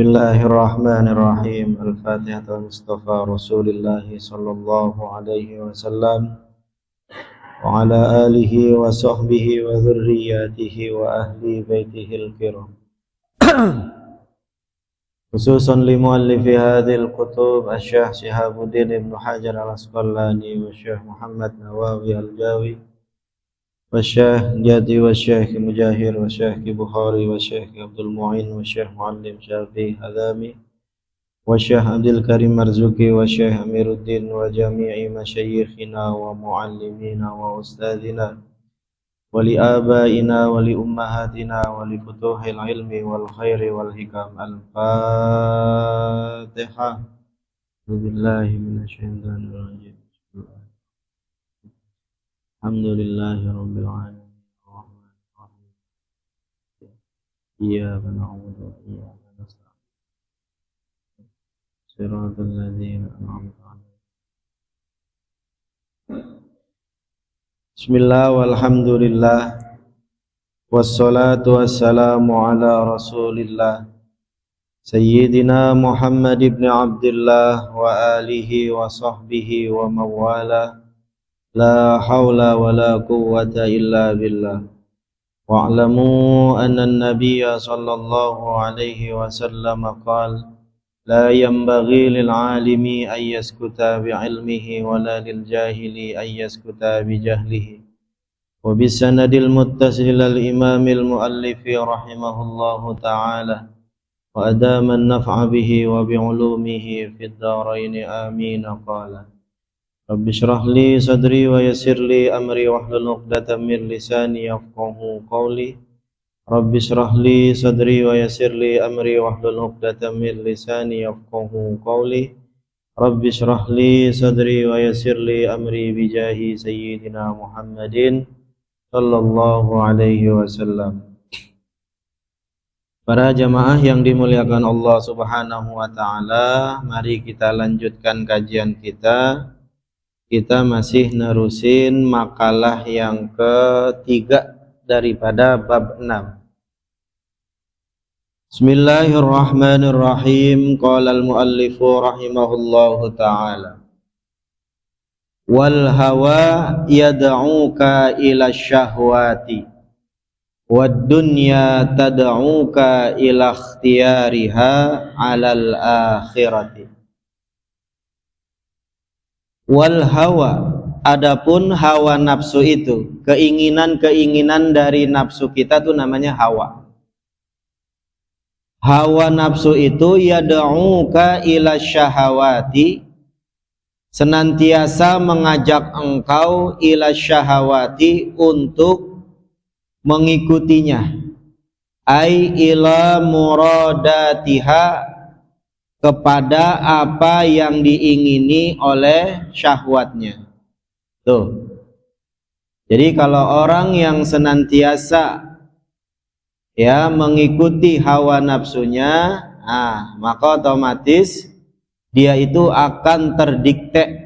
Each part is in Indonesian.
Bismillahirrahmanirrahim. Al-Fatihah Mustafa Rasulullah sallallahu alaihi wasallam wa ala alihi wa sahbihi wa dhurriyyatihi wa ahli baitihi al-kiram. Khususan li muallifi hadhil kutub Asy-Syaikh Shihabuddin Ibnu Hajar Al-Asqalani wa Syekh Muhammad Nawawi Al-Jawi wa Syekh Jadi wa Syekh Mujahir wa Syekh Bukhari wa Syekh Abdul Mu'in wa Syekh Muallim Syafi'i Hadami wa Syekh Abdul Karim Marzuki wa Syekh Amiruddin wa jami'i masyayikhina wa muallimina wa ustadzina wa li abaina wa li ummahatina wa li futuhil ilmi wal khairi wal hikam. Al-Fatihah. Billahi minasyaitonir rajim. Alhamdulillahi rabbil alamin. Arrahmanir rahim. Iyyaka na'budu wa iyyaka nasta'in. Shiratal ladzina an'amta 'alaihim. Bismillah walhamdulillah wassalatu wassalamu ala rasulillah Sayyidina Muhammad ibn Abdullah wa alihi wa sahbihi wa mawala la hawla wa la quwwata illa billah wa'lamu anna an-nabiyya sallallahu alaihi wasallam qala la yanbaghi lil 'alimi ay yaskuta bi 'ilmihi wa la lil jahili ay yaskuta bi jahlihi. Wa bi sanadil muttasil al imam al muallif rahimahullahu ta'ala wa adama an-naf'a bihi wa bi 'ulumihi fid dharain amin. Qala rabbi shrah li sadri wa yassir li amri wahlul 'uqdatam min lisani yafqahu qawli. Rabbi shrah li sadri wa yassir li amri wahlul 'uqdatam min lisani yafqahu qawli. Rabbi shrah li sadri wa yassir li amri bijahi sayyidina Muhammadin sallallahu alaihi wasallam. Para jamaah yang dimuliakan Allah Subhanahu wa taala, mari kita lanjutkan kajian kita. Kita masih nerusin makalah yang ketiga daripada bab 6. Bismillahirrahmanirrahim. Qala al-muallifu rahimahullahu ta'ala wal hawa yad'uka ila syahwati wad dunya tad'uka ila ikhtiyariha 'alal akhirati. Wal hawa, adapun hawa nafsu itu, keinginan-keinginan dari nafsu kita tuh namanya hawa. Hawa nafsu itu yad'uka ila syahawati, senantiasa mengajak engkau ila syahawati untuk mengikutinya, ai ila muradatiha, kepada apa yang diingini oleh syahwatnya. Tuh. Jadi kalau orang yang senantiasa mengikuti hawa nafsunya, maka otomatis dia itu akan terdikte,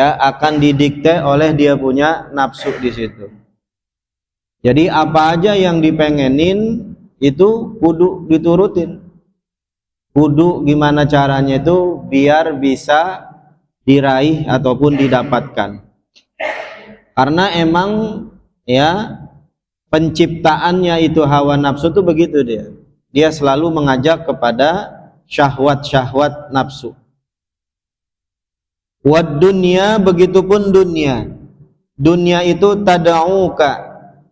akan didikte oleh dia punya nafsu di situ. Jadi apa aja yang dipengenin itu kudu diturutin. Kudu gimana caranya itu biar bisa diraih ataupun didapatkan. Karena emang penciptaannya itu hawa nafsu itu begitu dia. Dia selalu mengajak kepada syahwat-syahwat nafsu. Wad dunya, begitupun dunia. Dunia itu tad'uka,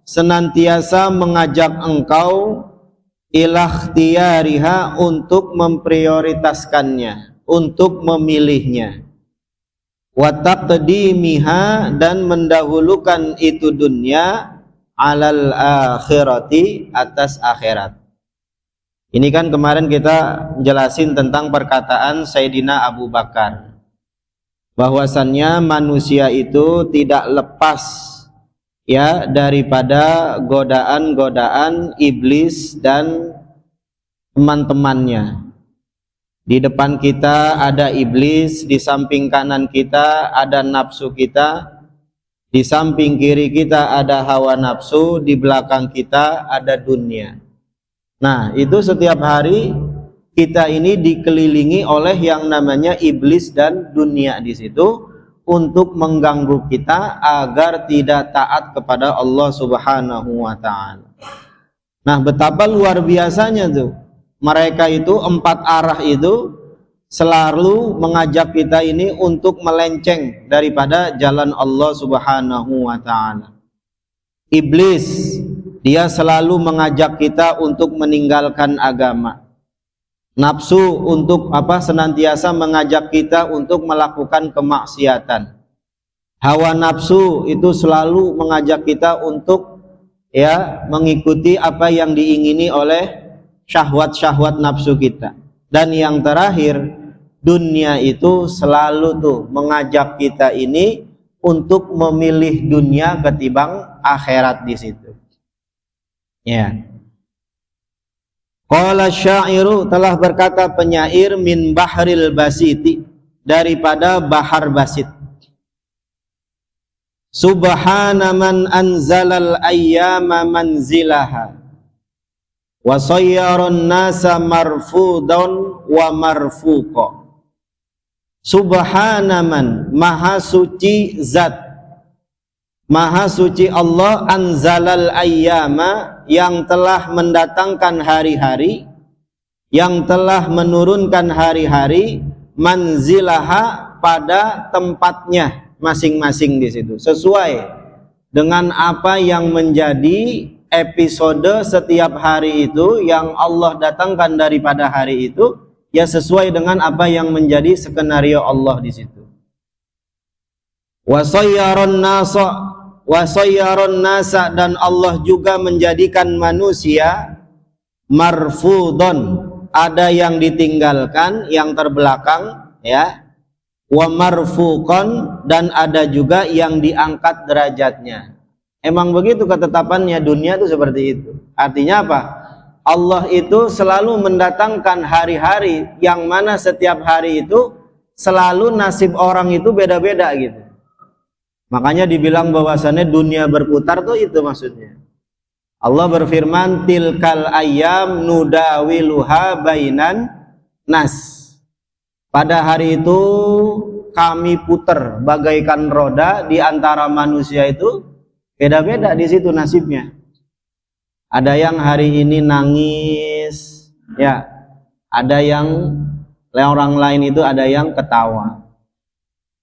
senantiasa mengajak engkau ila ikhtiyariha, untuk memprioritaskannya, untuk memilihnya. Wa taqdimiha, dan mendahulukan itu dunia, alal akhirati, atas akhirat. Ini kan kemarin kita jelasin tentang perkataan Sayyidina Abu Bakar, bahwasannya manusia itu tidak lepas daripada godaan-godaan iblis dan teman-temannya. Di depan kita ada iblis, di samping kanan kita ada nafsu kita, di samping kiri kita ada hawa nafsu, di belakang kita ada dunia. Nah, itu setiap hari kita ini dikelilingi oleh yang namanya iblis dan dunia di situ untuk mengganggu kita agar tidak taat kepada Allah Subhanahu wa taala. Nah, betapa luar biasanya tuh. Mereka itu empat arah itu selalu mengajak kita ini untuk melenceng daripada jalan Allah Subhanahu wa taala. Iblis, dia selalu mengajak kita untuk meninggalkan agama. Nafsu untuk senantiasa mengajak kita untuk melakukan kemaksiatan. Hawa nafsu itu selalu mengajak kita untuk mengikuti apa yang diingini oleh syahwat-syahwat nafsu kita. Dan yang terakhir, dunia itu selalu tuh mengajak kita ini untuk memilih dunia ketimbang akhirat di situ. Ya. Qala syairu, telah berkata penyair, min bahril basiti, daripada bahar basit. Subhana man anzalal ayyama manzilaha wa sayyaron nasa marfudan wa marfuqa. Subhana man, maha suci zat, maha suci Allah, anzalal ayyama, yang telah mendatangkan hari-hari, yang telah menurunkan hari-hari, manzilaha, pada tempatnya masing-masing di situ, sesuai dengan apa yang menjadi episode setiap hari itu yang Allah datangkan daripada hari itu, ya sesuai dengan apa yang menjadi skenario Allah di situ. Wasayyaron nasa, dan Allah juga menjadikan manusia marfudon, ada yang ditinggalkan, yang terbelakang, ya. Wa marfuqon, dan ada juga yang diangkat derajatnya. Emang begitu ketetapannya, dunia itu seperti itu. Artinya apa? Allah itu selalu mendatangkan hari-hari yang mana setiap hari itu selalu nasib orang itu beda-beda gitu. Makanya dibilang bahwasannya dunia berputar tuh itu maksudnya. Allah berfirman, tilkal ayyam nudawiluha bainan nas. Pada hari itu kami putar bagaikan roda di antara manusia itu, beda-beda di situ nasibnya. Ada yang hari ini nangis, ya. Ada yang orang lain itu ada yang ketawa.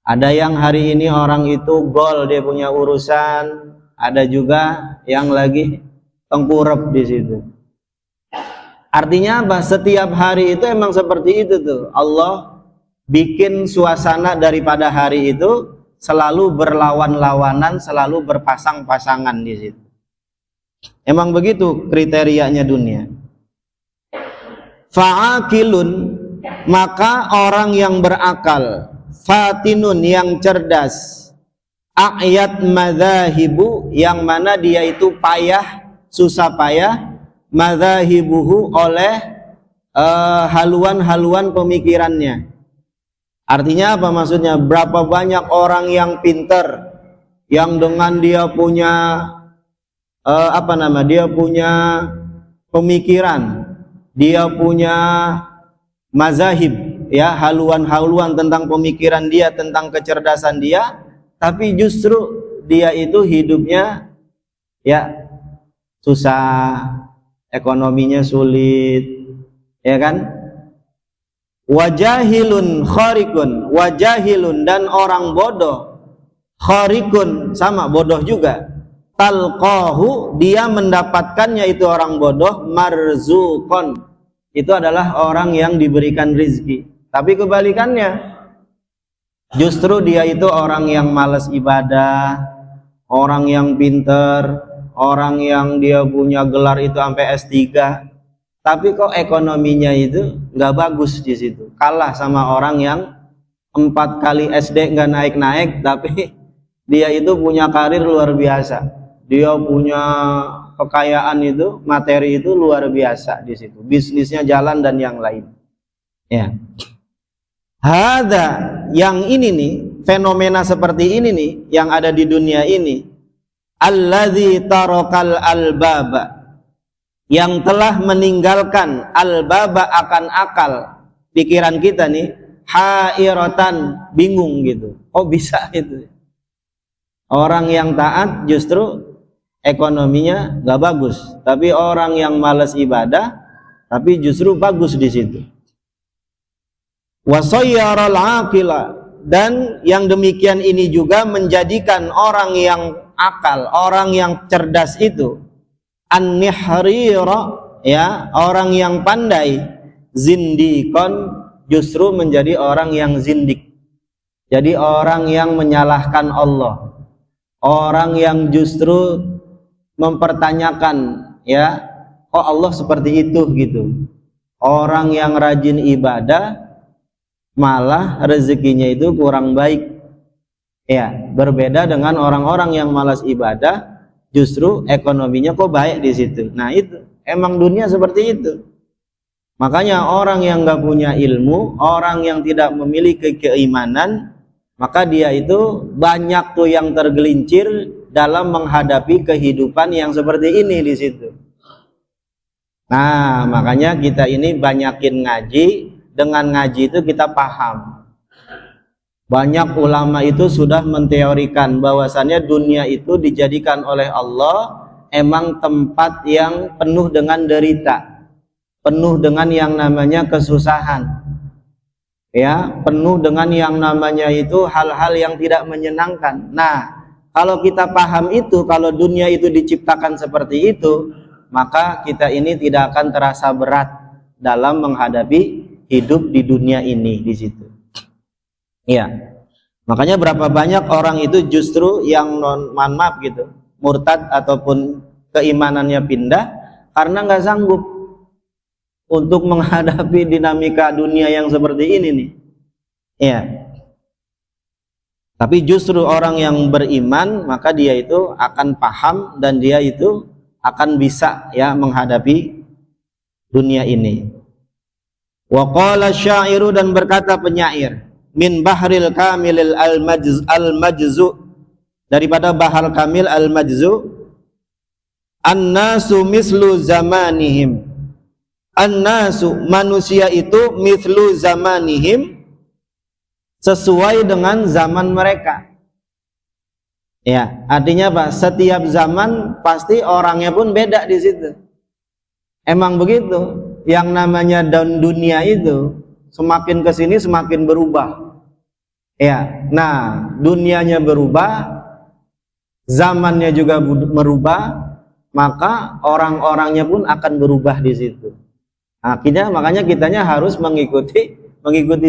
Ada yang hari ini orang itu gol, dia punya urusan. Ada juga yang lagi tengkurap di situ. Artinya apa? Setiap hari itu emang seperti itu tuh. Allah bikin suasana daripada hari itu selalu berlawan-lawanan, selalu berpasang-pasangan di situ. Emang begitu kriterianya dunia. Fa'akilun, maka orang yang berakal, fatinun, yang cerdas, a'yat madzahibu, yang mana dia itu payah, susah payah, madzahibuhu, oleh haluan-haluan pemikirannya. Artinya apa maksudnya? Berapa banyak orang yang pintar, yang dengan dia punya dia punya pemikiran, dia punya mazahib, ya, haluan-haluan tentang pemikiran dia, tentang kecerdasan dia, tapi justru dia itu hidupnya ya susah, ekonominya sulit, ya kan? Wajahilun kharikun, wajahilun, dan orang bodoh, kharikun, sama bodoh juga, talqahu, dia mendapatkannya itu orang bodoh, marzukon, itu adalah orang yang diberikan rizki. Tapi kebalikannya, justru dia itu orang yang malas ibadah, orang yang pinter, orang yang dia punya gelar itu sampai S3, tapi kok ekonominya itu nggak bagus di situ. Kalah sama orang yang 4 kali SD nggak naik-naik, tapi dia itu punya karir luar biasa. Dia punya kekayaan itu, materi itu luar biasa di situ. Bisnisnya jalan dan yang lain. Ya. Hada, yang ini nih, fenomena seperti ini nih yang ada di dunia ini. Alladzi tarakal albaba, yang telah meninggalkan al-baba akan akal pikiran kita nih, hairatan, bingung gitu. Oh bisa itu. Orang yang taat justru ekonominya nggak bagus, tapi orang yang malas ibadah tapi justru bagus di situ. Wasayyaral aqila, dan yang demikian ini juga menjadikan orang yang akal, orang yang cerdas itu an-nihrira, ya, orang yang pandai, zindikon, justru menjadi orang yang zindik. Jadi orang yang menyalahkan Allah, orang yang justru mempertanyakan, ya, kok Allah seperti itu gitu. Orang yang rajin ibadah malah rezekinya itu kurang baik, ya, berbeda dengan orang-orang yang malas ibadah justru ekonominya kok baik di situ. Nah itu emang dunia seperti itu. Makanya orang yang nggak punya ilmu, orang yang tidak memiliki keimanan, maka dia itu banyak tuh yang tergelincir dalam menghadapi kehidupan yang seperti ini di situ. Nah makanya kita ini banyakin ngaji. Dengan ngaji itu kita paham. Banyak ulama itu sudah menteorikan bahwasannya dunia itu dijadikan oleh Allah emang tempat yang penuh dengan derita, penuh dengan yang namanya kesusahan, ya, penuh dengan yang namanya itu hal-hal yang tidak menyenangkan. Nah, kalau kita paham itu, kalau dunia itu diciptakan seperti itu, maka kita ini tidak akan terasa berat dalam menghadapi hidup di dunia ini di situ. Iya. Makanya berapa banyak orang itu justru yang maaf gitu, murtad ataupun keimanannya pindah karena nggak sanggup untuk menghadapi dinamika dunia yang seperti ini nih. Iya. Tapi justru orang yang beriman maka dia itu akan paham dan dia itu akan bisa, ya, menghadapi dunia ini. Wa qala syairu, dan berkata penyair, min bahril kamilil al-majzu, daripada bahar kamil al-majzu, an-nasu mislu zamanihim, an-nasu, manusia itu, mislu zamanihim, sesuai dengan zaman mereka. Ya, artinya apa? Setiap zaman pasti orangnya pun beda di situ. Emang begitu. Yang namanya dunia itu semakin kesini semakin berubah, ya. Nah dunianya berubah, zamannya juga berubah, maka orang-orangnya pun akan berubah di situ. Akhirnya makanya kitanya harus mengikuti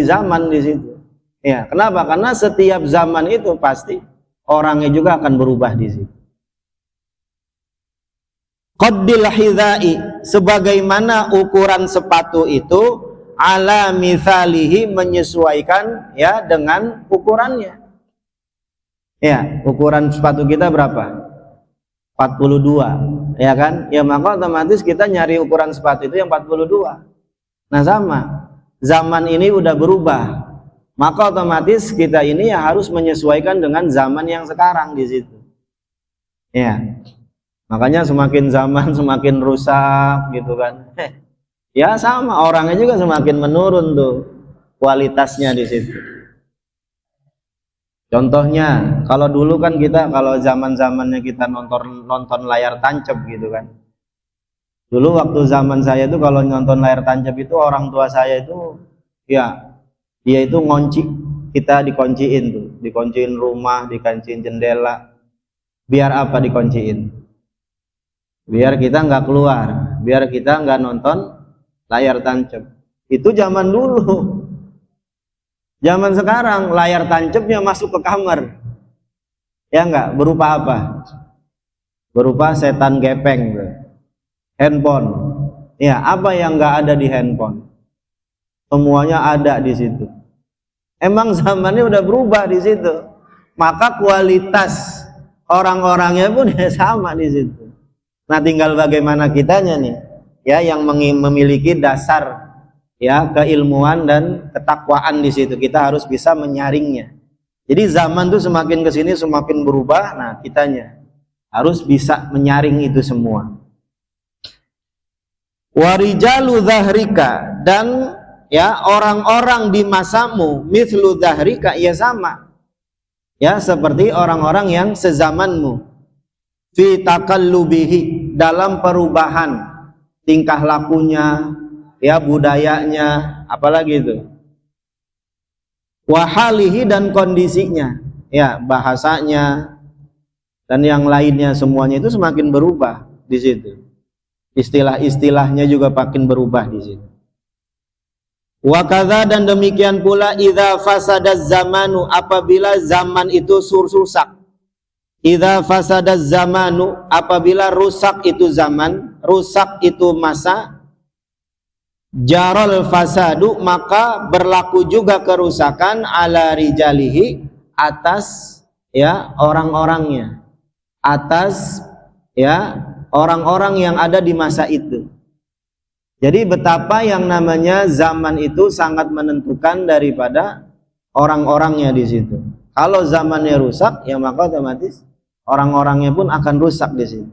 zaman di situ, ya. Kenapa? Karena setiap zaman itu pasti orangnya juga akan berubah di situ. Qaddil hidha'i, sebagaimana ukuran sepatu itu, ala mithalihi, menyesuaikan, ya, dengan ukurannya. Ya, ukuran sepatu kita berapa? 42, ya kan? Ya maka otomatis kita nyari ukuran sepatu itu yang 42. Nah sama, zaman ini udah berubah, maka otomatis kita ini ya harus menyesuaikan dengan zaman yang sekarang di situ. Ya. Makanya semakin zaman semakin rusak gitu kan. Ya sama, orangnya juga semakin menurun tuh kualitasnya di situ. Contohnya, kalau dulu kan kita, kalau zaman-zamannya kita nonton layar tancap gitu kan. Dulu waktu zaman saya itu kalau nonton layar tancap itu orang tua saya itu, ya, dia itu ngunci, kita dikunciin tuh, dikunciin rumah, dikunciin jendela. Biar apa dikunciin? Biar kita nggak keluar, biar kita nggak nonton layar tancap. Itu zaman dulu. Zaman sekarang layar tancapnya masuk ke kamar, ya nggak, berupa apa? Berupa setan gepeng, handphone. Ya, apa yang nggak ada di handphone? Semuanya ada di situ. Emang zamannya udah berubah di situ. Maka kualitas orang-orangnya pun ya sama di situ. Nah tinggal bagaimana kitanya nih, ya, yang memiliki dasar, ya, keilmuan dan ketakwaan di situ. Kita harus bisa menyaringnya. Jadi zaman tuh semakin kesini semakin berubah. Nah kitanya harus bisa menyaring itu semua. Warijalu dhahrika, dan ya orang-orang di masamu, mithlu dhahrika, ya sama, ya seperti orang-orang yang sezamanmu, fi takallubihi, dalam perubahan tingkah lakunya, ya budayanya, apalagi itu, wahalihi, dan kondisinya, ya bahasanya dan yang lainnya, semuanya itu semakin berubah di situ. Istilah-istilahnya juga makin berubah di situ. Wa kadza, dan demikian pula idza fasadaz zamanu, apabila zaman itu rusak. Idza fasadaz zamanu, apabila rusak itu zaman, rusak itu masa, jaral fasadu, maka berlaku juga kerusakan ala rijalihi, atas ya orang-orangnya, atas ya orang-orang yang ada di masa itu. Jadi betapa yang namanya zaman itu sangat menentukan daripada orang-orangnya di situ. Kalau zamannya rusak, ya maka otomatis orang-orangnya pun akan rusak di situ.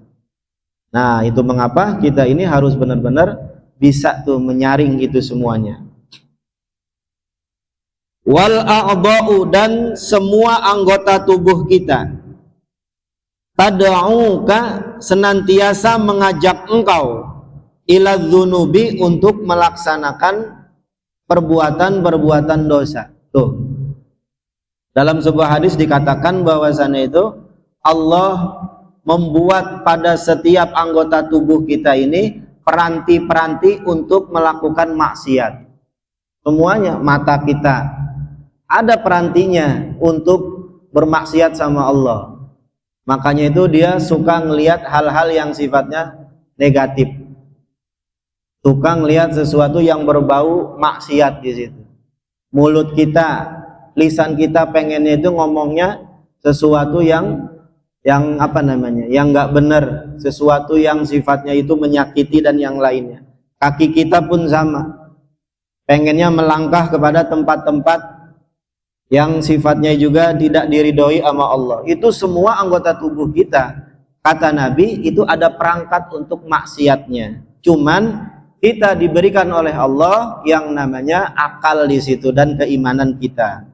Nah, itu mengapa kita ini harus benar-benar bisa tuh menyaring itu semuanya. Wal a'dha'u, dan semua anggota tubuh kita, tad'uka, senantiasa mengajak engkau, ila dzunubi, untuk melaksanakan perbuatan-perbuatan dosa. Tuh, dalam sebuah hadis dikatakan bahwasannya itu Allah membuat pada setiap anggota tubuh kita ini peranti-peranti untuk melakukan maksiat. Semuanya, mata kita ada perantinya untuk bermaksiat sama Allah. Makanya itu dia suka ngelihat hal-hal yang sifatnya negatif, suka ngelihat sesuatu yang berbau maksiat di situ. Mulut kita, lisan kita pengennya itu ngomongnya sesuatu yang apa namanya, yang nggak benar, sesuatu yang sifatnya itu menyakiti dan yang lainnya. Kaki kita pun sama, pengennya melangkah kepada tempat-tempat yang sifatnya juga tidak diridhoi sama Allah. Itu semua anggota tubuh kita, kata Nabi, itu ada perangkat untuk maksiatnya. Cuman kita diberikan oleh Allah yang namanya akal di situ dan keimanan kita.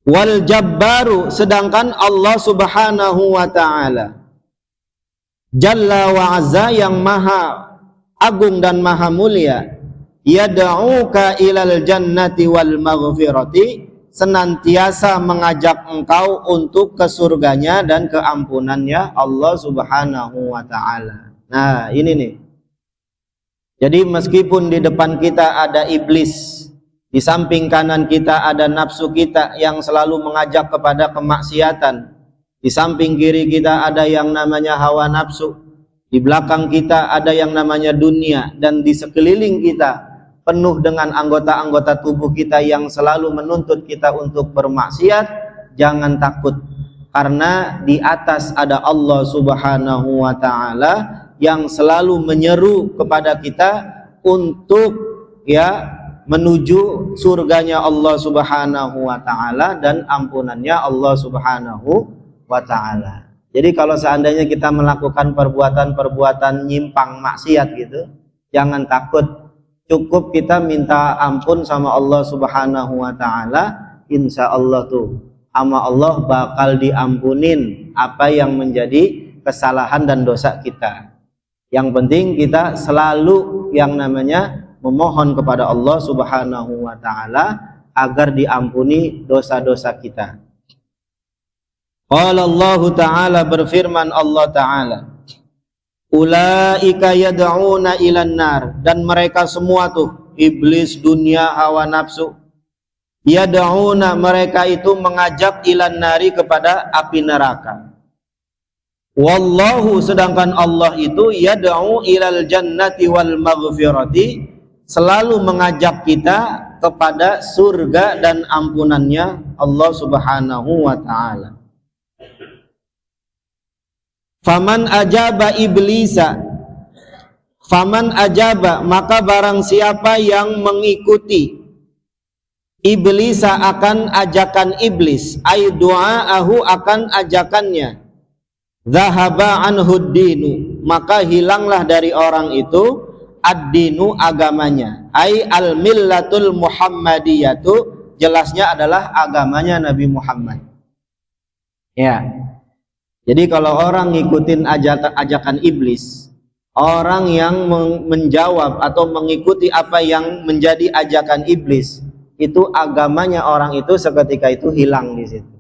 Wal jabbaru, sedangkan Allah Subhanahu wa ta'ala Jalla wa azza, yang maha agung dan maha mulia, yad'uka ilal jannati wal maghfirati, senantiasa mengajak engkau untuk ke surganya dan keampunannya Allah Subhanahu wa ta'ala. Nah, ini nih. Jadi meskipun di depan kita ada iblis, di samping kanan kita ada nafsu kita yang selalu mengajak kepada kemaksiatan, di samping kiri kita ada yang namanya hawa nafsu, di belakang kita ada yang namanya dunia, dan di sekeliling kita penuh dengan anggota-anggota tubuh kita yang selalu menuntut kita untuk bermaksiat. Jangan takut, karena di atas ada Allah Subhanahu wa ta'ala yang selalu menyeru kepada kita untuk ya menuju surganya Allah Subhanahu wa ta'ala dan ampunannya Allah Subhanahu wa ta'ala. Jadi kalau seandainya kita melakukan perbuatan-perbuatan nyimpang maksiat gitu, jangan takut, cukup kita minta ampun sama Allah Subhanahu wa ta'ala, insya Allah tuh sama Allah bakal diampunin apa yang menjadi kesalahan dan dosa kita. Yang penting kita selalu yang namanya memohon kepada Allah Subhanahu wa ta'ala agar diampuni dosa-dosa kita. Qala Allah ta'ala, berfirman Allah ta'ala, ulaika yad'una ilan nar, dan mereka semua tuh, iblis, dunia, hawa nafsu, yad'una, mereka itu mengajak ilan nari, kepada api neraka. Wallahu, sedangkan Allah itu yad'u ilal jannati wal maghfirati, selalu mengajak kita kepada surga dan ampunannya Allah Subhanahu wa ta'ala. Faman ajaba iblisa, faman ajaba, maka barang siapa yang mengikuti iblisa, akan ajakan iblis, ay du'aahu, akan ajakannya, zahaba anhu dinu, maka hilanglah dari orang itu ad-dinu, agamanya, ai al-millatul muhammadiyatu, jelasnya adalah agamanya Nabi Muhammad. Ya. Jadi kalau orang ngikutin ajakan iblis, orang yang menjawab atau mengikuti apa yang menjadi ajakan iblis, itu agamanya orang itu seketika itu hilang di situ.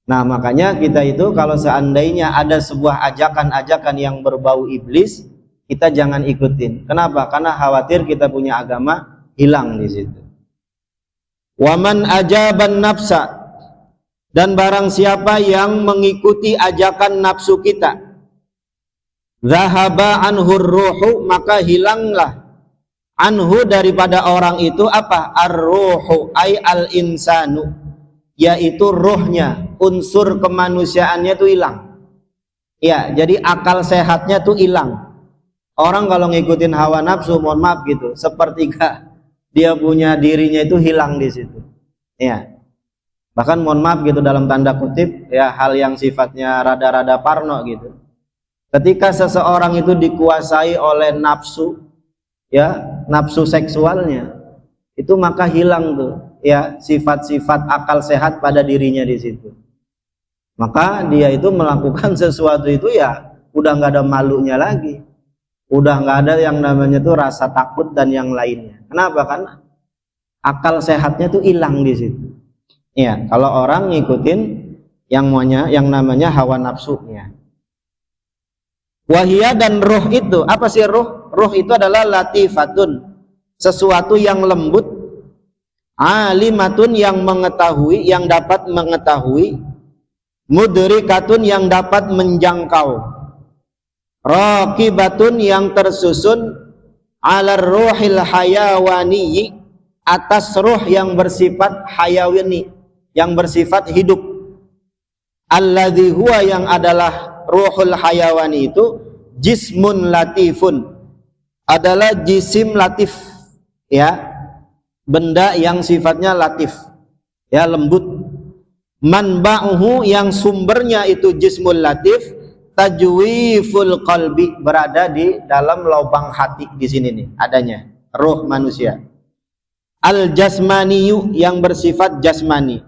Nah, makanya kita itu kalau seandainya ada sebuah ajakan-ajakan yang berbau iblis, kita jangan ikutin. Kenapa? Karena khawatir kita punya agama hilang di situ. Waman ajaban nafsa, dan barang siapa yang mengikuti ajakan nafsu kita, zahaba anhur ruhu, maka hilanglah anhu daripada orang itu apa? Ar-ruhu ay al-insanu, yaitu ruhnya, unsur kemanusiaannya itu hilang. Ya, jadi akal sehatnya tuh hilang. Orang kalau ngikutin hawa nafsu, mohon maaf gitu, sepertiga dia punya dirinya itu hilang di situ. Ya. Bahkan mohon maaf gitu dalam tanda kutip, ya, hal yang sifatnya rada-rada parno gitu. Ketika seseorang itu dikuasai oleh nafsu, ya, nafsu seksualnya, itu maka hilang tuh, ya, sifat-sifat akal sehat pada dirinya di situ. Maka dia itu melakukan sesuatu itu ya udah nggak ada malunya lagi. Udah nggak ada yang namanya tuh rasa takut dan yang lainnya. Kenapa? Karena akal sehatnya tuh hilang di situ. Ya, kalau orang ngikutin yang namanya hawa nafsunya. Wahia, dan ruh itu, apa sih ruh? Ruh itu adalah latifatun, sesuatu yang lembut, alimatun, yang mengetahui, yang dapat mengetahui, mudrikatun, yang dapat menjangkau, raqibatun, yang tersusun, ala ruhil hayawani, atas ruh yang bersifat hayawani, yang bersifat hidup. Alladzi huwa, yang adalah ruhul hayawani itu jismun latifun, adalah jisim latif, ya, benda yang sifatnya latif, ya, lembut. Manba'uhu, yang sumbernya itu jismul latif, tajwiful qalbi, berada di dalam lubang hati di sini nih adanya ruh manusia. Al jasmaniyu, yang bersifat jasmani.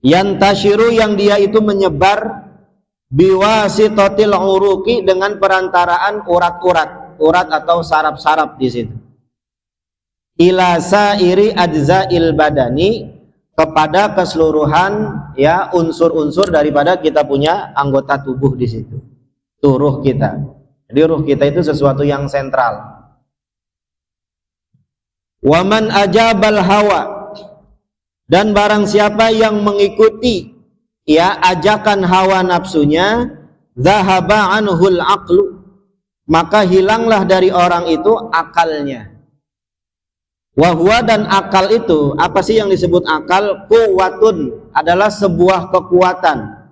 Yantashiru, yang dia itu menyebar, biwasitotil uruki, dengan perantaraan urat-urat, urat atau saraf-saraf di situ. Ila sairi ajzail badani, kepada keseluruhan, ya, unsur-unsur daripada kita punya anggota tubuh di situ. Itu ruh kita. Jadi ruh kita itu sesuatu yang sentral. Waman ajabal hawa, dan barang siapa yang mengikuti, ya, ajakan hawa nafsunya, zahaba anhul aqlu, maka hilanglah dari orang itu akalnya. Wahwa, dan akal itu, apa sih yang disebut akal? Quwwatun, adalah sebuah kekuatan,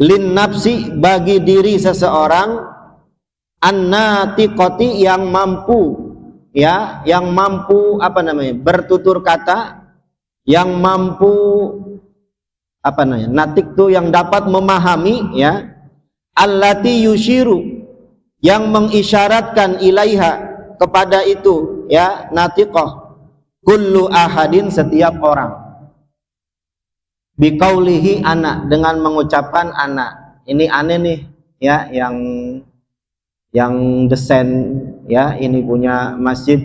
lin nafsi, bagi diri seseorang, an-natiqati, yang mampu, ya, yang mampu apa namanya, bertutur kata, yang mampu apa namanya, natik tuh yang dapat memahami, ya, allati yushiru, yang mengisyaratkan ilaiha, kepada itu, ya, natiqah, kullu ahadin, setiap orang, biqaulihi ana, dengan mengucapkan ana. Ini aneh nih, ya, yang desain, ya, ini punya masjid.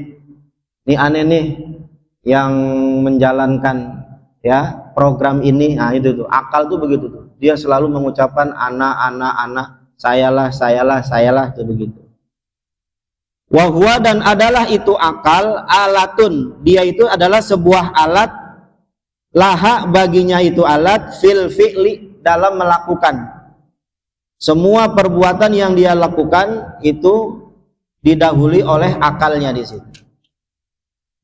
Ini aneh nih yang menjalankan, ya, program ini. Nah, itu tuh akal tuh begitu tuh, dia selalu mengucapkan ana, sayalah tuh begitu. Wahwa, dan adalah itu akal, alatun, dia itu adalah sebuah alat, laha, baginya itu alat, fil fi'li, dalam melakukan. Semua perbuatan yang dia lakukan itu didahului oleh akalnya di situ.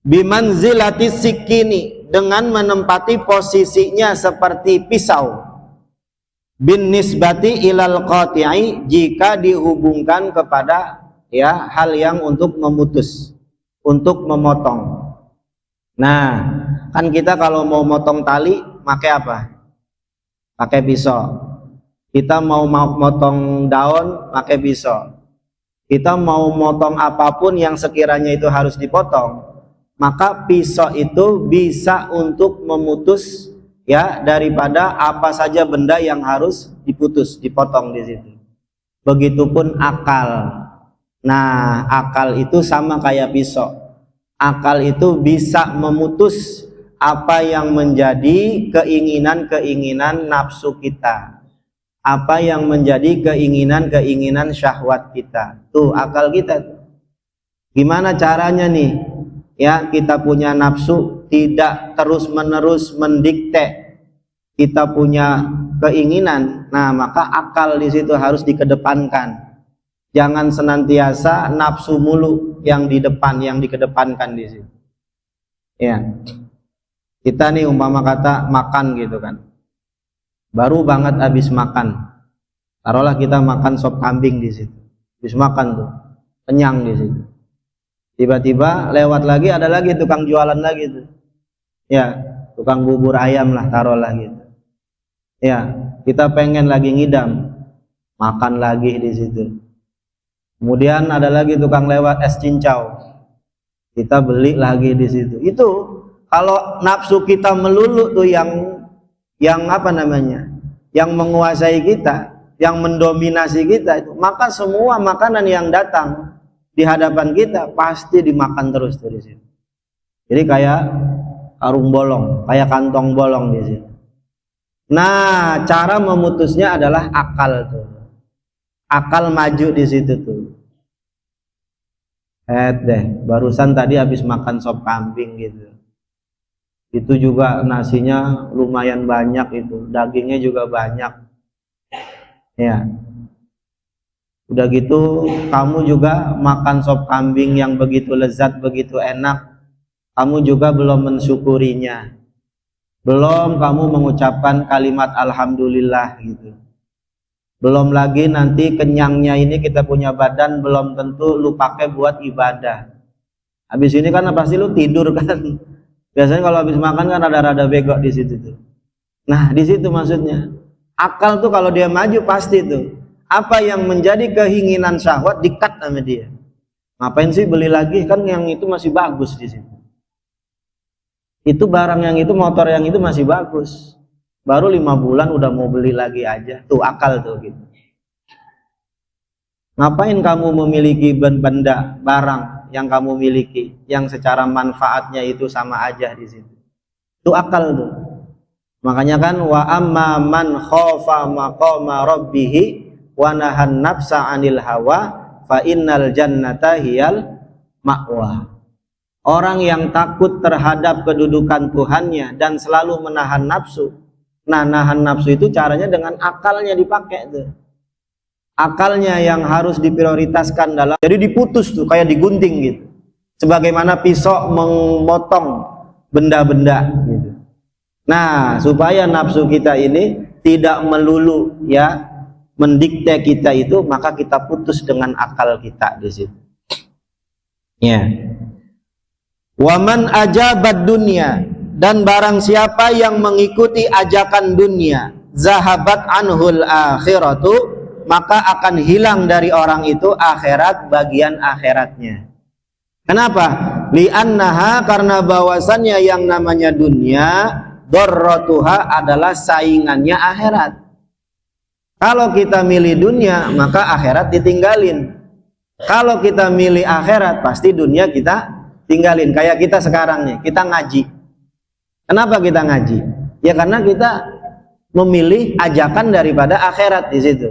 Bimanzilati sikini, dengan menempati posisinya seperti pisau. Bin nisbati ilal qati'i, jika dihubungkan kepada, ya, hal yang untuk memutus, untuk memotong. Nah, kan kita kalau mau motong tali pakai apa? Pakai pisau. Kita mau motong daun pakai pisau. Kita mau motong apapun yang sekiranya itu harus dipotong, maka pisau itu bisa untuk memutus ya daripada apa saja benda yang harus diputus, dipotong di situ. Begitupun akal. Nah, akal itu sama kayak pisau. Akal itu bisa memutus apa yang menjadi keinginan-keinginan nafsu kita, apa yang menjadi keinginan-keinginan syahwat kita. Tuh akal kita. Gimana caranya nih? Ya, kita punya nafsu tidak terus-menerus mendikte kita punya keinginan. Nah, maka akal di situ harus dikedepankan. Jangan senantiasa nafsu mulu yang di depan, yang dikedepankan di situ. Ya. Kita nih umpama kata makan gitu kan. Baru banget habis makan. Taruhlah kita makan sop kambing di situ. Habis makan tuh, kenyang di situ. Tiba-tiba lewat lagi ada lagi tukang jualan lagi tuh. Ya, tukang bubur ayam lah taruhlah gitu. Ya, kita pengen lagi ngidam, makan lagi di situ. Kemudian ada lagi tukang lewat es cincau, kita beli lagi di situ. Itu kalau nafsu kita melulu tuh yang apa namanya, yang menguasai kita, yang mendominasi kita itu, maka semua makanan yang datang di hadapan kita pasti dimakan terus dari situ. Jadi kayak karung bolong, kayak kantong bolong di situ. Nah, cara memutusnya adalah akal tuh. Akal maju di situ tuh. Barusan tadi habis makan sop kambing gitu. Itu juga nasinya lumayan banyak itu, dagingnya juga banyak. Ya. Udah gitu kamu juga makan sop kambing yang begitu lezat, begitu enak. Kamu juga belum mensyukurinya. Belum kamu mengucapkan kalimat alhamdulillah gitu. Belum lagi nanti kenyangnya ini kita punya badan belum tentu lu pakai buat ibadah. Habis ini kan pasti lu tidur kan. Biasanya kalau habis makan kan rada-rada bego di situ tuh. Nah, di situ maksudnya. Akal tuh kalau dia maju pasti tuh. Apa yang menjadi keinginan syahwat dikat sama dia. Ngapain sih beli lagi, kan yang itu masih bagus di situ. Itu barang yang itu, motor yang itu masih bagus. Baru 5 bulan udah mau beli lagi aja. Tuh akal tuh gitu. Ngapain kamu memiliki benda, barang yang kamu miliki, yang secara manfaatnya itu sama aja di situ. Itu akal tuh. Makanya kan wa amma man khafa maqama rabbih wa nahan nafsa 'anil hawa fa innal jannata hiyal ma'wa. Orang yang takut terhadap kedudukan Tuhannya dan selalu menahan nafsu. Nah, nahan nafsu itu caranya dengan akalnya dipakai tuh. Akalnya yang harus diprioritaskan dalam, jadi diputus tuh kayak digunting gitu. Sebagaimana pisau memotong benda-benda gitu. Nah, supaya nafsu kita ini tidak melulu ya mendikte kita itu, maka kita putus dengan akal kita di situ. Ya. Waman ajabad dunya, dan barang siapa yang mengikuti ajakan dunia, zahabat anhul akhiratu, maka akan hilang dari orang itu akhirat, bagian akhiratnya. Kenapa? Li'annaha, karena bahwasannya yang namanya dunia darratuha adalah saingannya akhirat. Kalau kita milih dunia, maka akhirat ditinggalin. Kalau kita milih akhirat, pasti dunia kita tinggalin. Kayak kita sekarang nih, kita ngaji. Kenapa kita ngaji? Ya karena kita memilih ajakan daripada akhirat di situ.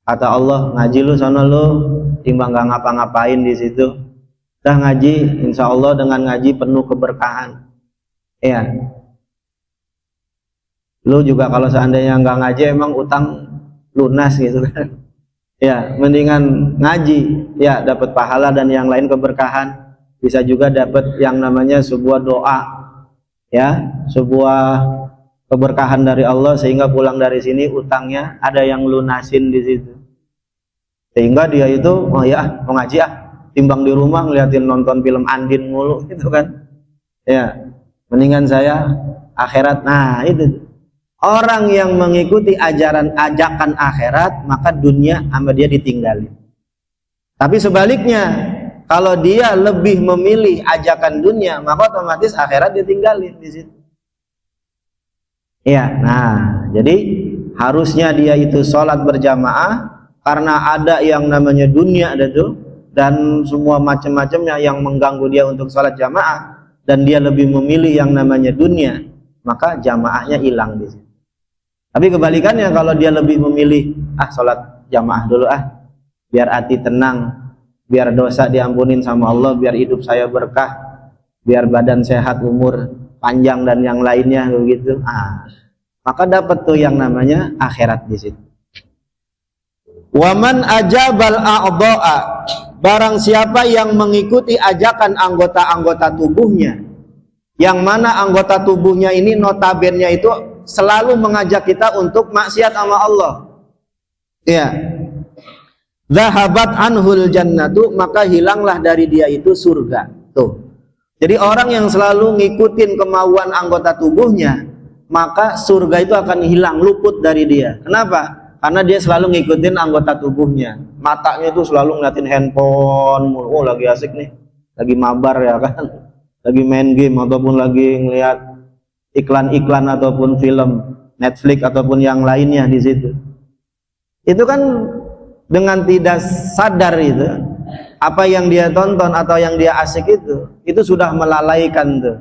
Kata Allah, ngaji lu sono lu, timbang gak ngapa-ngapain di situ. Dah ngaji, insya Allah dengan ngaji penuh keberkahan. Ya. Lu juga kalau seandainya nggak ngaji emang utang lunas gitu kan. Ya, mendingan ngaji, ya dapat pahala dan yang lain keberkahan. Bisa juga dapat yang namanya sebuah doa, ya, sebuah keberkahan dari Allah sehingga pulang dari sini utangnya ada yang lunasin di situ. Sehingga dia itu, oh ya, mau ngaji ah, timbang di rumah ngeliatin nonton film Andin mulu gitu kan. Ya, mendingan saya akhirat. Nah, itu. Orang yang mengikuti ajakan akhirat, maka dunia sama dia ditinggalin. Tapi sebaliknya, kalau dia lebih memilih ajakan dunia, maka otomatis akhirat ditinggalin di situ. Ya, nah, jadi harusnya dia itu sholat berjamaah, karena ada yang namanya dunia dan semua macam-macamnya yang mengganggu dia untuk sholat jamaah, dan dia lebih memilih yang namanya dunia, maka jamaahnya hilang di situ. Tapi kebalikannya, kalau dia lebih memilih sholat jamaah dulu biar hati tenang, biar dosa diampunin sama Allah, biar hidup saya berkah, biar badan sehat, umur panjang dan yang lainnya begitu. Maka dapat tuh yang namanya akhirat di situ. Waman ajabal a'dha'a, barang siapa yang mengikuti ajakan anggota-anggota tubuhnya, yang mana anggota tubuhnya ini notabennya itu selalu mengajak kita untuk maksiat sama Allah. Ya. Zahabat anhul jannatu, maka hilanglah dari dia itu surga. Tuh. Jadi orang yang selalu ngikutin kemauan anggota tubuhnya, maka surga itu akan hilang, luput dari dia. Kenapa? Karena dia selalu ngikutin anggota tubuhnya. Matanya itu selalu ngeliatin handphone, oh lagi asik nih, lagi mabar ya kan, lagi main game ataupun lagi ngeliat iklan-iklan ataupun film Netflix ataupun yang lainnya di situ. Itu kan dengan tidak sadar itu, apa yang dia tonton atau yang dia asik itu sudah melalaikan tuh,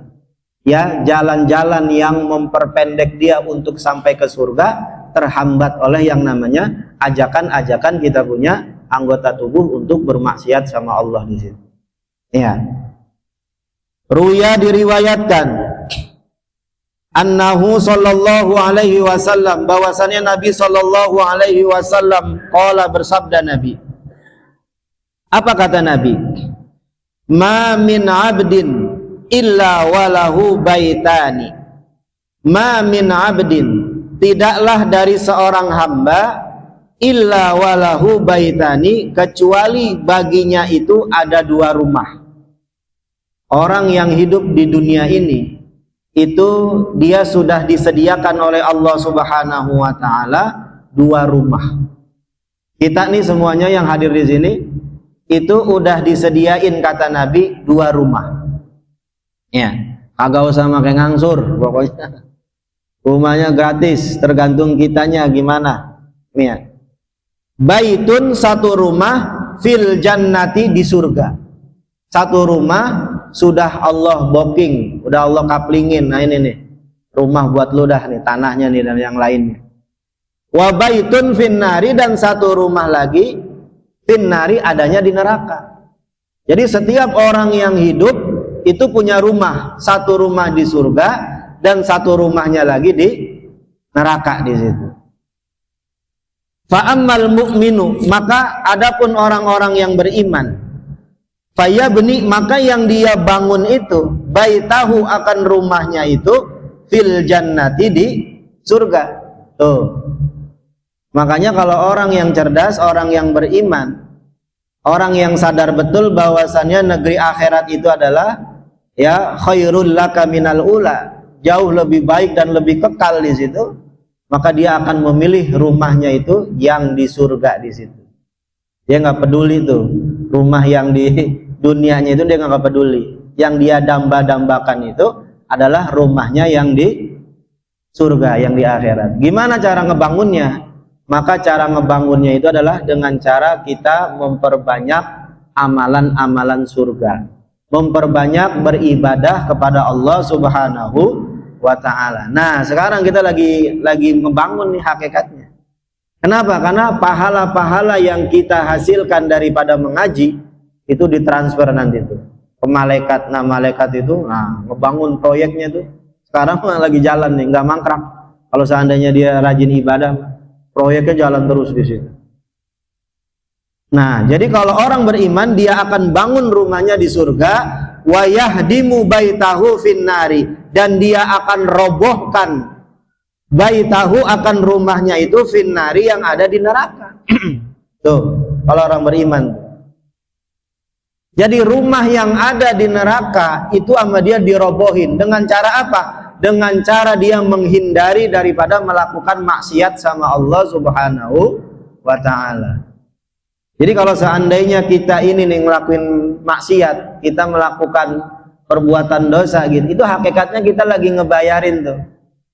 ya, jalan-jalan yang memperpendek dia untuk sampai ke surga, terhambat oleh yang namanya ajakan-ajakan kita punya anggota tubuh untuk bermaksiat sama Allah di situ. Ya. Ruya diriwayatkan annahu sallallahu alaihi wasallam, bahwasannya Nabi sallallahu alaihi wasallam qala, bersabda Nabi. Apa kata Nabi? Ma min abdin illa walahu baitani. Ma min abdin, tidaklah dari seorang hamba, illa walahu baitani, kecuali baginya itu ada dua rumah. Orang yang hidup di dunia ini itu dia sudah disediakan oleh Allah Subhanahu wa taala dua rumah. Kita nih semuanya yang hadir di sini itu udah disediain, kata Nabi, dua rumah. Ya, kagak usah pakai ngangsur, pokoknya rumahnya gratis, tergantung kitanya gimana. Ya. Baitun, satu rumah, fil jannati, di surga. Satu rumah sudah Allah booking, udah Allah kaplingin. Nah ini nih rumah buat lu dah nih, tanahnya nih dan yang lainnya. Wa baitun finnari, dan satu rumah lagi finnari, adanya di neraka. Jadi setiap orang yang hidup itu punya rumah, satu rumah di surga dan satu rumahnya lagi di neraka di situ. Fa ammal mu'minu, maka adapun orang-orang yang beriman, fayabni, maka yang dia bangun itu, baitahu, akan rumahnya itu, fil jannati, di surga. Tuh. Makanya kalau orang yang cerdas, orang yang beriman, orang yang sadar betul bahwasannya negeri akhirat itu adalah ya khairul laka minal ula, jauh lebih baik dan lebih kekal di situ, maka dia akan memilih rumahnya itu yang di surga di situ. Dia nggak peduli tuh rumah yang di dunianya itu, dia nggak peduli. Yang dia damba-dambakan itu adalah rumahnya yang di surga, yang di akhirat. Gimana cara ngebangunnya? Maka cara ngebangunnya itu adalah dengan cara kita memperbanyak amalan-amalan surga, memperbanyak beribadah kepada Allah Subhanahu wa ta'ala. Nah sekarang kita lagi ngebangun nih hakikatnya. Kenapa? Karena pahala-pahala yang kita hasilkan daripada mengaji itu ditransfer nanti tuh ke malaikat. Nah malaikat itu ngebangun proyeknya tuh sekarang lagi jalan nih, nggak mangkrak. Kalau seandainya dia rajin ibadah, proyeknya jalan terus di situ. Nah jadi kalau orang beriman, dia akan bangun rumahnya di surga, wa yahdimu baitahu finnari, dan dia akan robohkan baitahu, akan rumahnya itu, finnari, yang ada di neraka. Tuh kalau orang beriman. Jadi rumah yang ada di neraka itu sama dia dirobohin. Dengan cara apa? dengan cara dia menghindari daripada melakukan maksiat sama Allah Subhanahu wa ta'ala. Jadi kalau seandainya kita ini nih ngelakuin maksiat, kita melakukan perbuatan dosa gitu, itu hakikatnya kita lagi ngebayarin tuh.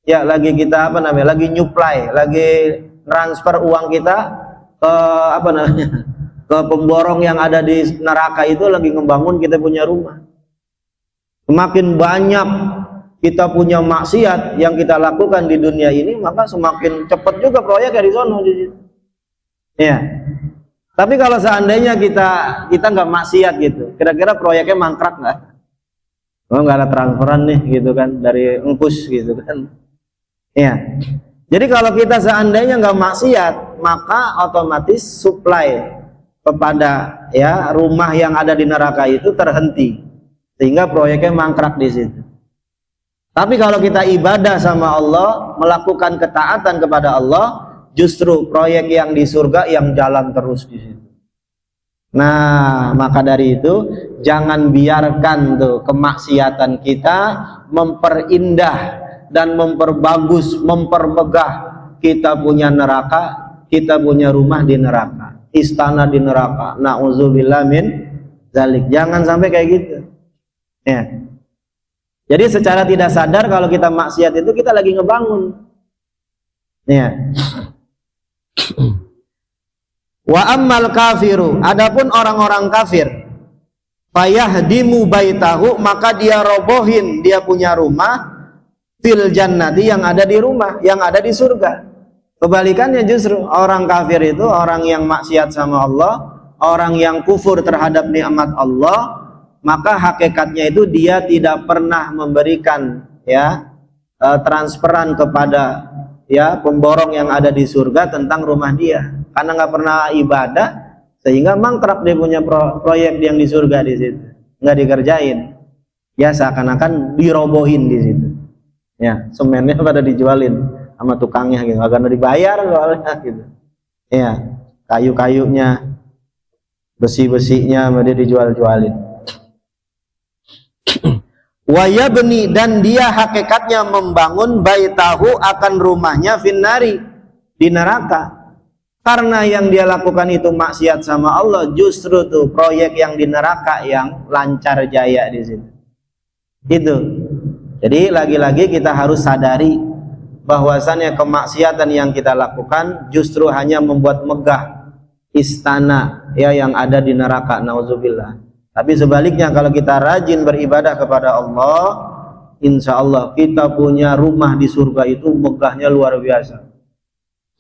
Ya, lagi kita apa namanya? Lagi nyuplai, lagi transfer uang kita ke apa namanya? Ke pemborong yang ada di neraka itu, lagi ngebangun kita punya rumah. Semakin banyak kita punya maksiat yang kita lakukan di dunia ini, maka semakin cepat juga proyeknya di sono di situ. Ya. Tapi kalau seandainya kita nggak maksiat gitu, kira-kira proyeknya mangkrak nggak? Oh, nggak ada transferan nih gitu kan dari engkus gitu kan? Ya. Jadi kalau kita seandainya nggak maksiat, maka otomatis supply kepada ya rumah yang ada di neraka itu terhenti, sehingga proyeknya mangkrak di situ. Tapi kalau kita ibadah sama Allah, melakukan ketaatan kepada Allah, justru proyek yang di surga yang jalan terus di situ. Nah, maka dari itu jangan biarkan tuh kemaksiatan kita memperindah dan memperbagus, mempermegah kita punya neraka, kita punya rumah di neraka, istana di neraka. Nauzubillah min dzalik. Jangan sampai kayak gitu. Ya. Jadi secara tidak sadar kalau kita maksiat itu kita lagi ngebangun. Ya. Wa ammal kafiru, adapun orang-orang kafir, fayahdimu baitahu, maka dia robohin dia punya rumah fil jannati, yang ada di rumah, yang ada di surga. Kebalikannya justru orang kafir itu orang yang maksiat sama Allah, orang yang kufur terhadap nikmat Allah, maka hakikatnya itu dia tidak pernah memberikan ya transferan kepada ya pemborong yang ada di surga tentang rumah dia, karena nggak pernah ibadah sehingga mangkrak dia punya proyek yang di surga di situ, nggak dikerjain, ya seakan-akan dirobohin di situ, ya semennya pada dijualin sama tukangnya gitu, nggak dibayar soalnya gitu, ya kayu-kayunya, besi-besinya dia dijual-jualin. Wayabni, dan dia hakikatnya membangun baitahu, akan rumahnya finnari, di neraka, karena yang dia lakukan itu maksiat sama Allah. Justru tuh proyek yang di neraka yang lancar jaya di situ. Itu. Jadi lagi-lagi kita harus sadari bahwasannya kemaksiatan yang kita lakukan justru hanya membuat megah istana ya yang ada di neraka, nauzubillah. Tapi sebaliknya kalau kita rajin beribadah kepada Allah, insya Allah kita punya rumah di surga itu megahnya luar biasa.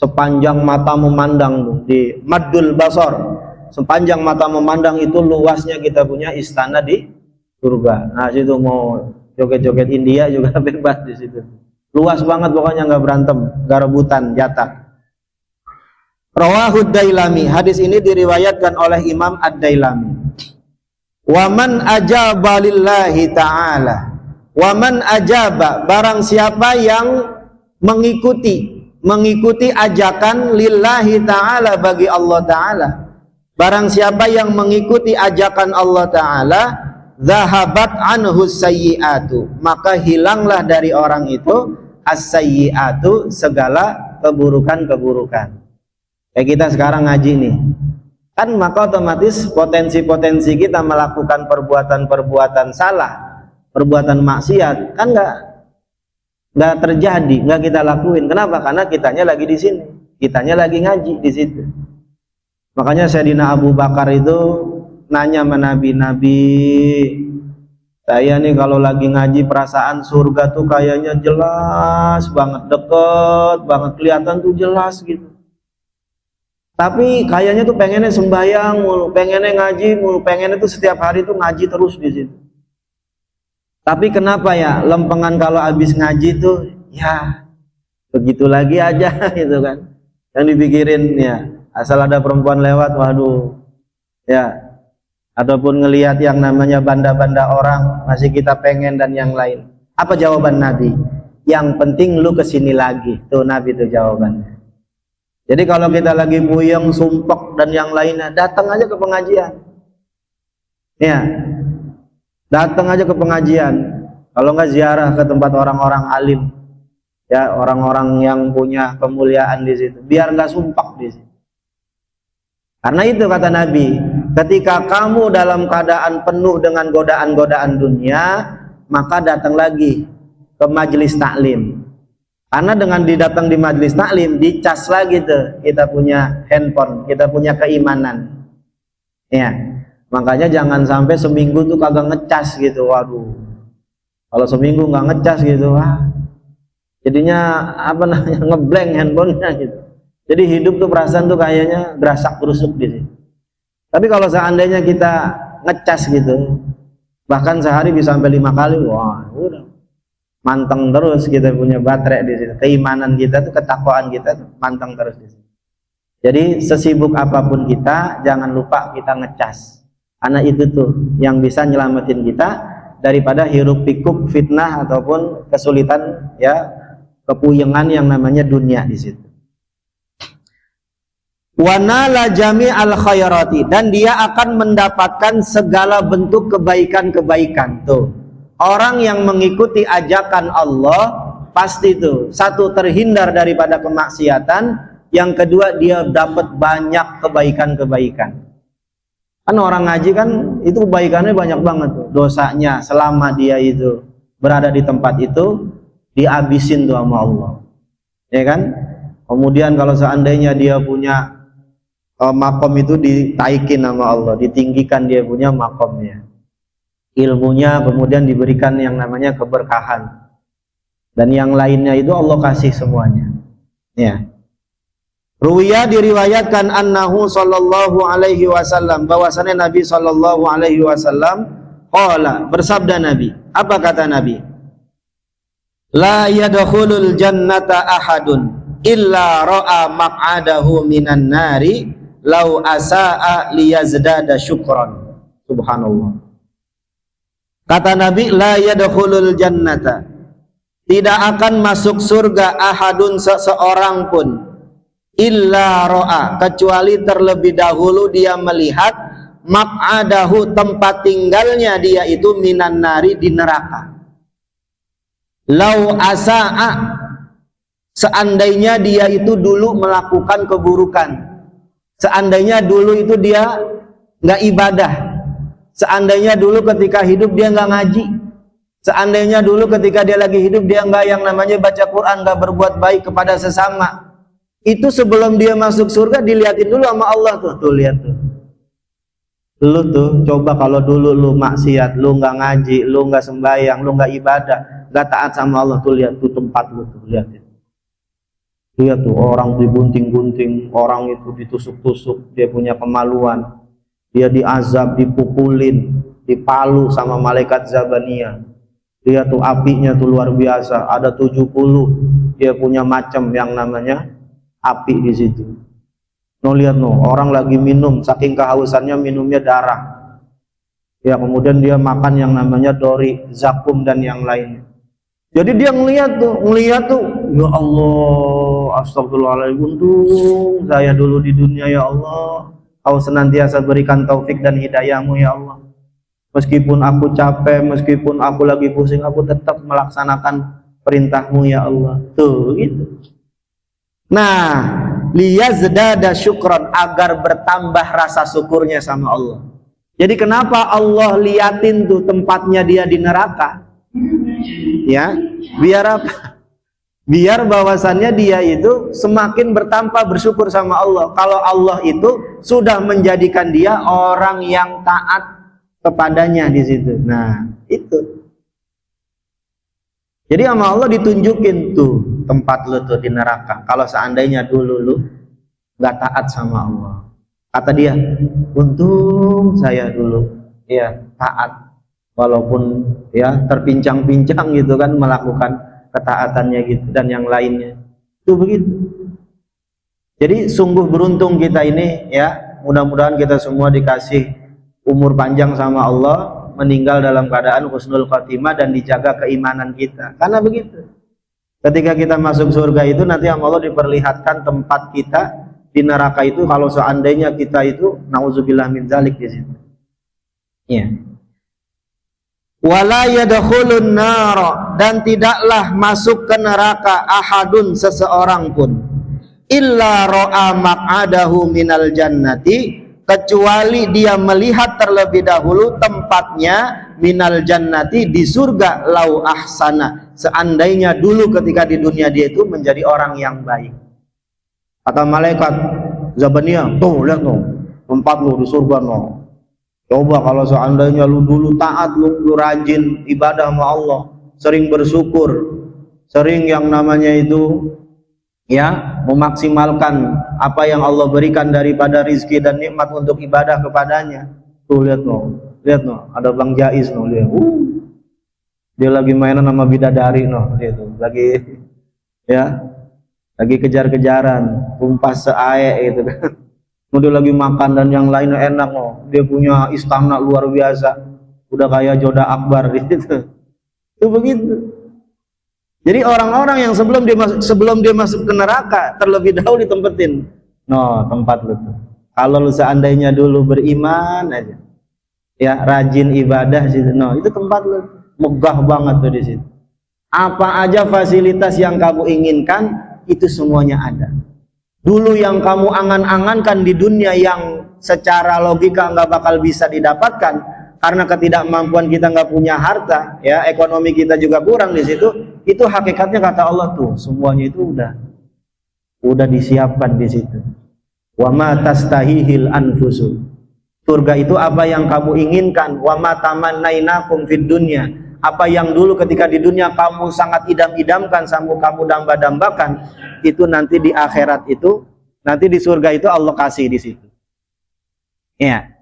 Sepanjang mata memandang di Maddul Basar, sepanjang mata memandang itu luasnya kita punya istana di surga. Nah situ mau joget-joget India juga bebas di situ. Luas banget pokoknya, nggak berantem, nggak rebutan jatah. Rawahud Dailami, hadis ini diriwayatkan oleh Imam Ad-Dailami. Waman ajaba lillahi ta'ala, waman ajaba, barang siapa yang mengikuti ajakan lillahi ta'ala, bagi Allah ta'ala, barang siapa yang mengikuti ajakan Allah ta'ala, zahabat anhu sayyi'atu, maka hilanglah dari orang itu as-sayyi'atu, segala keburukan-keburukan. Kayak kita sekarang ngaji nih kan, maka otomatis potensi-potensi kita melakukan perbuatan-perbuatan salah, perbuatan maksiat kan nggak terjadi, nggak kita lakuin. Kenapa? Karena kitanya lagi di sini, kitanya lagi ngaji di situ. Makanya Sayyidina Abu Bakar itu nanya sama Nabi, saya nih kalau lagi ngaji perasaan surga tuh kayaknya jelas banget, deket banget, kelihatan tuh jelas gitu. Tapi kayaknya tuh pengennya sembahyang mulu, pengennya ngaji mulu, pengennya tuh setiap hari tuh ngaji terus di situ. Tapi kenapa ya lempengan kalau habis ngaji tuh ya begitu lagi aja gitu kan. Yang dipikirin ya asal ada perempuan lewat, waduh ya, ataupun ngelihat yang namanya banda-banda orang masih kita pengen dan yang lain. Apa jawaban Nabi? Yang penting lu kesini lagi. Tuh Nabi tuh jawabannya. Jadi kalau kita lagi puyeng, sumpek dan yang lainnya, datang aja ke pengajian. Ya, datang aja ke pengajian. Kalau nggak ziarah ke tempat orang-orang alim, ya orang-orang yang punya kemuliaan di situ, biar nggak sumpah di situ. Karena itu kata Nabi, ketika kamu dalam keadaan penuh dengan godaan-godaan dunia, maka datang lagi ke majelis taklim. Karena dengan didatang di majelis taklim, dicas lagi tuh kita punya handphone, kita punya keimanan. Ya, makanya jangan sampai seminggu tuh kagak ngecas gitu. Waduh, kalau seminggu nggak ngecas gitu, jadinya apa namanya, ngeblank handphonenya gitu. Jadi hidup tuh perasaan tuh kayaknya gerasak gerusuk gitu. Tapi kalau seandainya kita ngecas gitu, bahkan sehari bisa sampai 5 kali, wah udah manteng terus, kita punya baterai di situ. Keimanan kita tuh, ketakwaan kita tuh manteng terus di situ. Jadi sesibuk apapun kita, jangan lupa kita ngecas. Karena itu tuh yang bisa nyelamatin kita daripada hiruk pikuk fitnah ataupun kesulitan, ya, kepuyengan yang namanya dunia di situ. Wanala jami'al khairati, dan dia akan mendapatkan segala bentuk kebaikan-kebaikan. Tuh, orang yang mengikuti ajakan Allah pasti tuh, satu, terhindar daripada kemaksiatan, yang kedua dia dapat banyak kebaikan-kebaikan. Kan orang ngaji kan itu kebaikannya banyak banget tuh. Dosanya selama dia itu berada di tempat itu dihabisin tuh sama Allah, ya kan? Kemudian kalau seandainya dia punya makom itu ditaikin sama Allah, ditinggikan dia punya makomnya, ilmunya kemudian diberikan yang namanya keberkahan, dan yang lainnya itu Allah kasih semuanya. Ya. Ruwiya, diriwayatkan annahu sallallahu alaihi wasallam, bahwasanya Nabi sallallahu alaihi wasallam qala, bersabda Nabi. Apa kata Nabi? La yadkhulul jannata ahadun illa ra'a maq'adahu minan nari lau asa'a liyazdada syukran. Subhanallah. Kata Nabi, la yadkhulul jannata, tidak akan masuk surga ahadun, seseorang pun, illa ro'a, kecuali terlebih dahulu dia melihat maq'adahu, tempat tinggalnya dia itu, minan nari, di neraka. Lau asa'a, seandainya dia itu dulu melakukan keburukan, seandainya dulu itu dia nggak ibadah, seandainya dulu ketika hidup dia nggak ngaji, seandainya dulu ketika dia lagi hidup dia nggak yang namanya baca Quran, nggak berbuat baik kepada sesama, itu sebelum dia masuk surga dilihatin dulu sama Allah tuh. Tuh lihat tuh, lu tuh coba kalau dulu lu maksiat, lu nggak ngaji, lu nggak sembahyang, lu nggak ibadah, nggak taat sama Allah, tuh lihat tuh tempat lu tuh, lihat tuh. Lihat tuh, orang dibunting-bunting, orang itu ditusuk-tusuk, dia punya kemaluan, dia diazab, dipukulin, dipalu sama malaikat Zabaniyah. Lihat tuh, apinya tuh luar biasa, ada 70 dia punya macam yang namanya api di situ. No, lihat no, orang lagi minum, saking kehausannya minumnya darah. Ya, kemudian dia makan yang namanya dori, zakum dan yang lainnya. Jadi dia ngelihat tuh, ya Allah, astagfirullahaladzim, untung saya dulu di dunia ya Allah, Kau senantiasa berikan taufik dan hidayahmu ya Allah. Meskipun aku capek, meskipun aku lagi pusing, aku tetap melaksanakan perintahmu ya Allah. Tuh gitu. Nah, liyazdada syukron, agar bertambah rasa syukurnya sama Allah. Jadi kenapa Allah liatin tuh tempatnya dia di neraka? Ya, biar apa? Biar bahwasannya dia itu semakin bertambah bersyukur sama Allah. Kalau Allah itu sudah menjadikan dia orang yang taat kepadanya di situ. Nah, itu. Jadi sama Allah ditunjukin tuh tempat lu tuh di neraka. Kalau seandainya dulu lu nggak taat sama Allah, kata dia, untung saya dulu ya taat, walaupun ya terpincang-pincang gitu kan melakukan ketaatannya gitu dan yang lainnya. Itu begitu. Jadi sungguh beruntung kita ini ya. Mudah-mudahan kita semua dikasih umur panjang sama Allah, meninggal dalam keadaan husnul khatimah dan dijaga keimanan kita. Karena begitu. Ketika kita masuk surga itu nanti Allah diperlihatkan tempat kita di neraka itu, kalau seandainya kita itu nauzubillah min zalik di situ. Iya. Wala yadkhulun nar, dan tidaklah masuk ke neraka ahadun seseorang pun, illa ra'a maq'adahu minal jannati, kecuali dia melihat terlebih dahulu tempatnya minal jannati di surga, lau ahsana, seandainya dulu ketika di dunia dia itu menjadi orang yang baik. Kata malaikat Zabaniyah, tuh lihat tuh tempat lu di surga no. Coba kalau seandainya lu dulu taat, lu rajin ibadah sama Allah, sering bersyukur, sering yang namanya itu ya memaksimalkan apa yang Allah berikan daripada rizki dan nikmat untuk ibadah kepadanya. Tuh lihat no, ada Bang Jais no, lihat. Dia lagi mainan sama bidadari no, dia tuh lagi ya lagi kejar-kejaran, tumpas seae itu kan. Dia lagi makan dan yang lain enak loh. Dia punya istana luar biasa, udah kayak Joda Akbar gitu. Itu begitu. Jadi orang-orang yang sebelum dia masuk ke neraka terlebih dahulu ditempetin. No, tempat lu tuh. Kalau lu seandainya dulu beriman aja, ya rajin ibadah situ. No, itu tempat lu. Megah banget tuh di situ. Apa aja fasilitas yang kamu inginkan itu semuanya ada. Dulu yang kamu angan-angankan di dunia yang secara logika nggak bakal bisa didapatkan karena ketidakmampuan kita, nggak punya harta, ya ekonomi kita juga kurang di situ. Itu hakikatnya kata Allah tuh semuanya itu udah disiapkan di situ. Wa ma tastahihil anfusu. Surga itu apa yang kamu inginkan. Wa ma tamannainakum fid dunya. Apa yang dulu ketika di dunia kamu sangat idam-idamkan, kamu damba-dambakan, itu nanti di akhirat itu, nanti di surga itu Allah kasih di situ. Ya.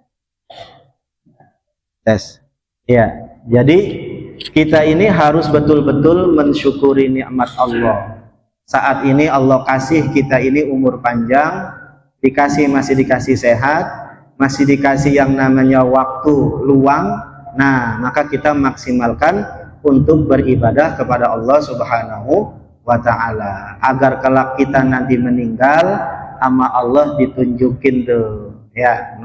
Tes. Ya. Jadi kita ini harus betul-betul mensyukuri nikmat Allah. Saat ini Allah kasih kita ini umur panjang, masih dikasih sehat, masih dikasih yang namanya waktu luang. Nah, maka kita maksimalkan untuk beribadah kepada Allah Subhanahu wa ta'ala, agar kelak kita nanti meninggal sama Allah ditunjukin tuh ya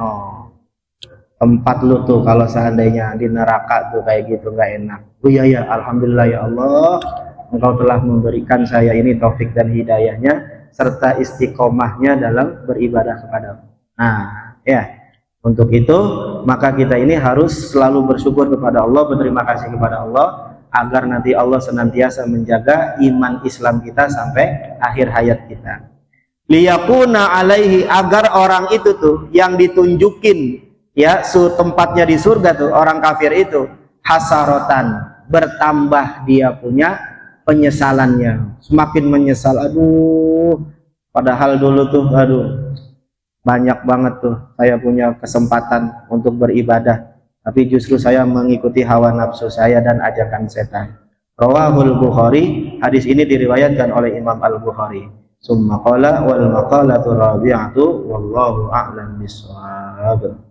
tempat lu tuh kalau seandainya di neraka tuh kayak gitu nggak enak. Oh ya alhamdulillah ya Allah, Engkau telah memberikan saya ini taufik dan hidayahnya serta istiqomahnya dalam beribadah kepadamu. Nah ya, untuk itu maka kita ini harus selalu bersyukur kepada Allah, berterima kasih kepada Allah, agar nanti Allah senantiasa menjaga iman Islam kita sampai akhir hayat kita. Liyakuna alaihi, agar orang itu tuh yang ditunjukin ya tempatnya di surga tuh, orang kafir itu hasarotan, bertambah dia punya penyesalannya, semakin menyesal. Aduh, padahal dulu tuh banyak banget tuh saya punya kesempatan untuk beribadah, tapi justru saya mengikuti hawa nafsu saya dan ajakan setan. Rawahul Bukhari, hadis ini diriwayatkan oleh Imam Al-Bukhari. Summa qala wal maqalatu rabi'atu wallahu a'lam bissawab.